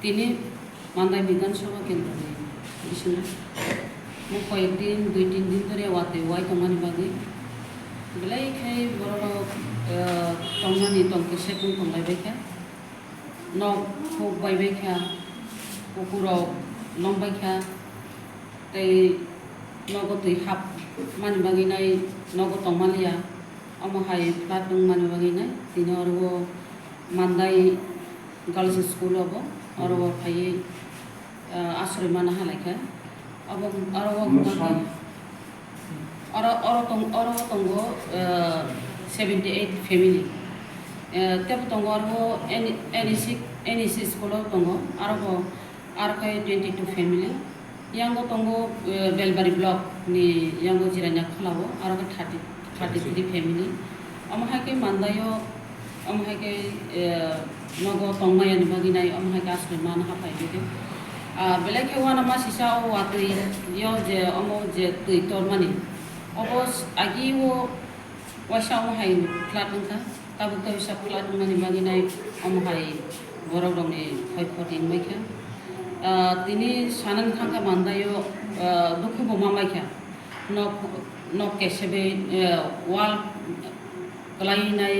তিনি মান্দাই বিধানসভা কেন্দ্রে বিষ্ণু মু কয়েকদিন 2-3 দিন ধরে ওয়াতে ওয়াই তমানি বাগি বেলাই খাই বড় তমানি তংকে সেকুন তংলাই বাইখা নক হোক বাই বাইখা কুকুরও লং বাইখা তাই নগতই হাপ মানি বাগিনাই নগ তমালিয়া অমহাই ফ্লাট দং মানি বাগিনাই তিনি আরো মান্দাই গার্লস স্কুল হব আরো ফাই আশ্রয় মানা হালাইখা এবং আরো তঙ্গ 78 ফ্যামিলি তেব তঙ্গ আরো এনএসি স্কুল তঙ্গ আরো 22 ফ্যামিলি ইয়াঙ্গ তঙ্গ Belbari block ni yang jiranya khalabo aro 33 family amhaike mandayo amhaike nogo tongmaya ni baginai amhaike asle man hapai de belake wana ma sisa o atui yo je amo je tui tormani obos agi wo wasa amhai flatungka tabu to isa flatungani baginai amhai borogdongni khoi khoting maikha তিনি সানান খাঙ্কা মান্দায়ো দুঃখ বোমা মাইখা knock কেসেবে ওয়াল কলাইনাই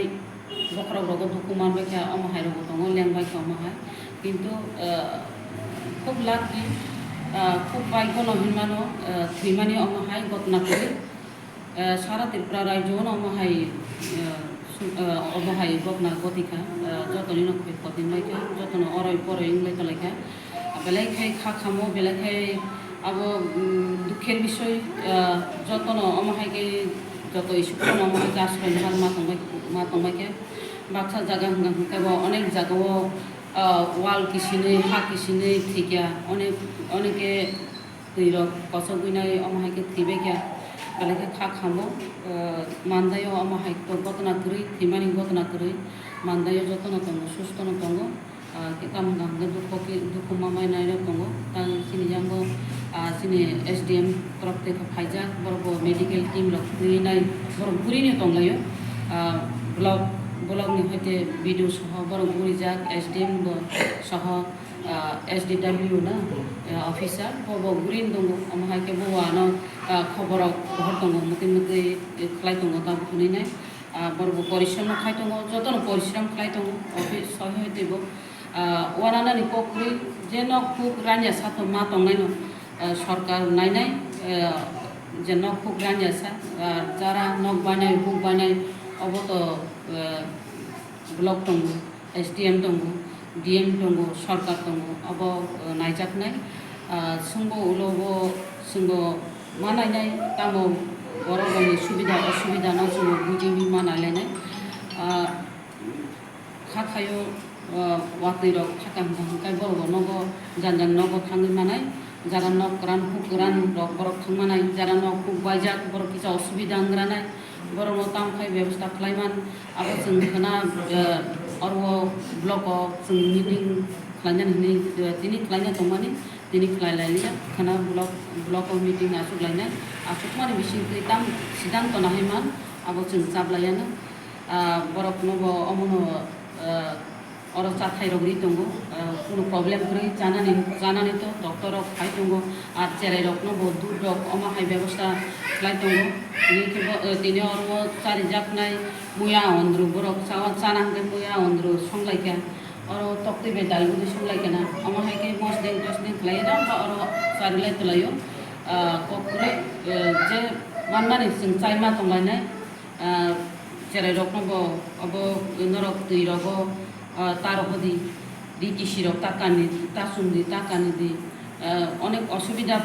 বখরা রগ দুঃখ মানবাইখা অমহাই রগ দङ লেংবাইখা অমহাই কিন্তু খুব lucky খুব ভাগ্য নহিমানো থুইমানি অমহাই ঘটনা করি সারা ত্রিপুরা রাজ্য অমহাই অবহাই ঘটনা গতিখা যতনি নখে কদিন মাইখা যতন অরয় পরয় ইংলাই তলাইখা বেলাইখাই খামো বেলাইখাই আবো দুঃখের বিষয় যতন অমহাইকে যত স্কুল অমহাইকে আশ্রয় হার মা তংমাইকে বাক্সা জায়গা হুঙ্গা হুঙ্কাব অনেক জায়গাও ওয়াল কিসিনে হা কিসিনে থিকা অনেকে তৈর কসক গুইনাই অমহাইকে থিবেকা বেলাইকে খামো মান্দায় অমহাই তো ঘটনা করি থিমানি ঘটনা করি মান্দায় যতন দङ সুস্থ দङ kita menganggap dukung mamai naik tunggu tang sini jambo sini SDM terap teh kapaja baru medical team lok buri naik baru buri ni tong layo blog ni hete video soh baru buri jak SDM do soh SDW na officer baru buri tunggu amahai ke bawa na khabar bahar tunggu mungkin kelai tunggu tam kuni naik baru পরিশ্রম খাই তঙ্গ যতন পরিশ্রম খাই তঙ্গ office সহ হইতেব ওয়ানানি পকরি যে knock খুব রানিয়া সাথ মা তংনাই সরকার নাইনাই যে নক খুব রানিয়া সা যারা নক বানাই হুক বানাই অবত ব্লক তঙ্গ SDM তঙ্গ DM তঙ্গ সরকার তঙ্গ অব নাইজাক নাই সুঙ্গ উলব সুঙ্গ মানাইনাই তামো বড় সুবিধা অসুবিধা না जोङो बुजि मानालायनाय खाखायो वातैरक खाका हांखाय बरग नगो जानजान नगो थाङै मानाय जारा नग रान हुक रान रक बरक थांमानाय जारा नग हुक बायजाक बरक किसा असुबिदा अंग्रानाय बरक न तामखाय बेबस्था खालायमान आबो जों खोना अरव ब्लक जों मिटिं खालायनानै दिनै खालायना दंमानि दिनै खालायलायलिया खोना ब्लक मिटिं आसुगलायनाय आसुकमानि बिसिंखै दाम सिद्धांत नाहायमान आबो जों जाब्लायानो बरक नबो अमनो अर जाथाय रगरि दङ কোনো प्रब्लेम करै जानानै तो डक्टर खाय दङ আর जेरै रक नबो दूध रक अमाहाय व्यवस्था खालाय दङ दिनै अरव चारि जाकनाय मुया अन्द्रु बरक जानांगो मुया अन्द्रु संलायखा और तक्ति बे दालगुदि संलायखना अमाहायके मसदें टसदें खालायदा और सारिलाय तलायो ककरे जे माननानै जों चाइमा तंलायनाय जेरै रकनबो अब नरक दै रग तारहदि डिटिसि रक ताकानि तासुंदि ताकानि दि अनेक असुबिदा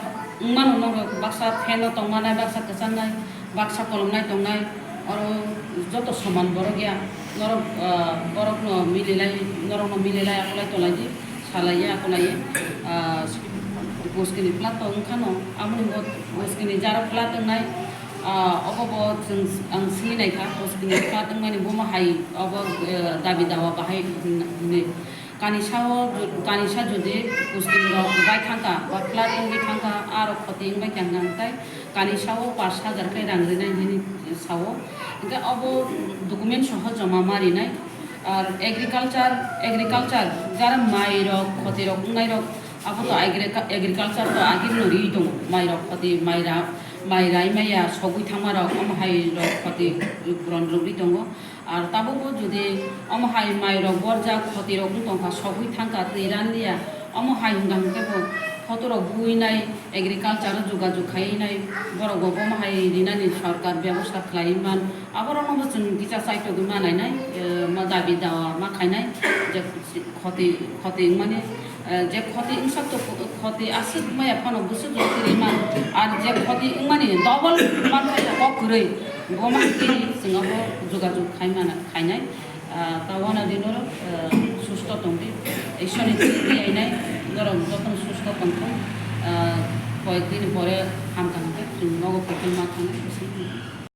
मानो नरक बाक्सा फेन तंमानाय बाक्सा कसानाय बाक्सा कलमनाय तंनाय और যত समान बरक गया नरक बरक न मिलिलाय आकलाय तलायदि सालायो आकलायो बसकिनि प्लाट ओंखानो आमनि बसकिनि जारा प्लाट ओंनाय अबब जों आं सिनायखा बसकिनि प्लाट ओंनायनि बमा हाय अब दाबि दावा बाहाय ने कानिसा जुदि बसकिनि बाय थांका बा प्लाट ओंगि थांका आरो खति ओंबाय थांगांताय कानिसाव 5000 खाय रांग्रिनाय हिनि साव इनका अब डकुमेन्ट सह जमा मारिनाय আর এগ্রিকালচার যারা মাই রক ক্ষতি রক নাই রক আপাতত এগ্রিকালচার তো আগে নরি দङ মাই রক ক্ষতি মাই রাই মাইয়া সগুই থামা রক আমহাই রক ক্ষতি গ্রন রবি দङ আর তাবো যদি আমহাই মাই রক বরজা ক্ষতি রক দংখা সগুই থাঙ্কা তৈরানলিয়া আমহাই হুঙ্গামকেবো ফতরক বুইনাই এগ্রিকালচার যোগাযোগ খাইনাই বড় গবমাহাই রিনানি সরকার ব্যবস্থা খাইমান আবার অনবচন কিচা সাইটগি মানাইনাই দাবি দাওয়া মা খাইনাই যে ক্ষতি মানে যে ক্ষতি ইংসাক ক্ষতি আসে মায়া ফানো বুসু জরি মান আর যে ক্ষতি মানে ডবল মান খাইয়া ককरै গমাকি जोंहाबो যোগাযোগ খাইনাই তাওয়ানা দিনর সুস্থ তংবি এইসনি দিয়াইনাই ধরো যখন সুস্থ তংখ কয়েকদিন পরে হামকানকে নগর পক্ষে মা খানাই